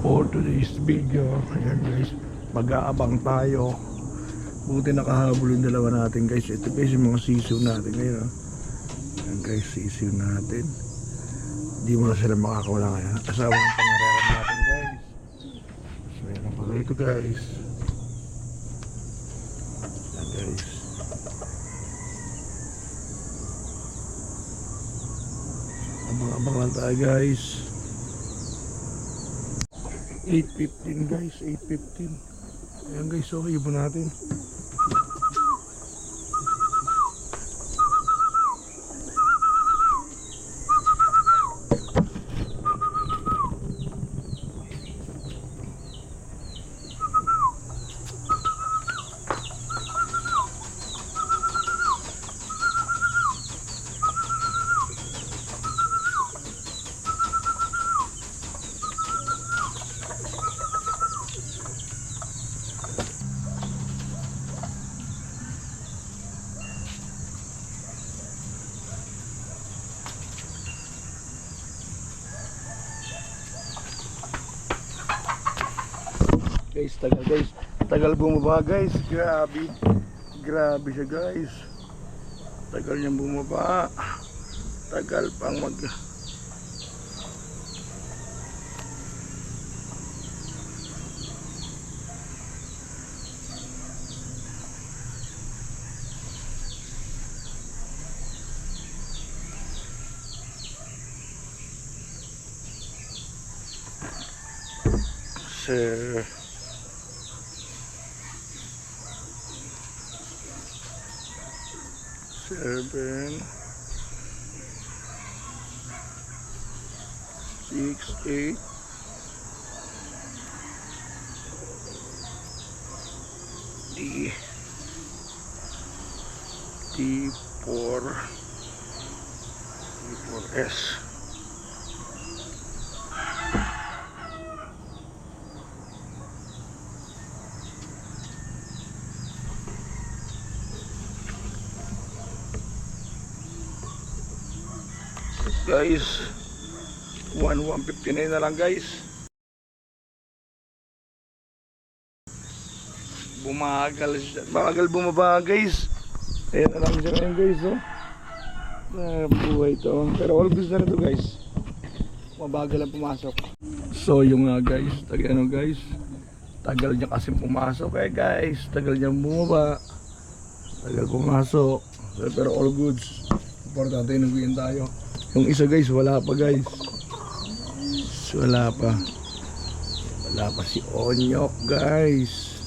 for today's video. Ayan guys, mag-aabang tayo. Buti nakahabol yung dalawa natin guys. Ito guys yung mga sisiw natin ngayon. Ayan guys, sisiw natin. Hindi mo na sila makakawala ngayon. Kasama yung pangarera natin guys. So ayan ang pala ito guys. Ayan guys. Abang-abang lang tayo guys. 8:15 guys, 8:15. Ayan guys, so ibon natin. Guys, tagal bumaba guys, grabe siya guys, tagal niyang bumaba, tagal pang mag sir. 7 6 8 D4S. Guys, 159 na lang guys. Bumagal bumaba guys. Ayan na lang siya ngayon guys, oh. Buhay to. Pero all goods na rin to guys. Mabagal ang pumasok. So yung guys, tagal niya kasi pumasok guys. Tagal niya bumaba. Tagal pumasok. Pero all goods. Importante nagwiin tayo. Yung isa guys, wala pa guys. Wala pa si Onyok guys.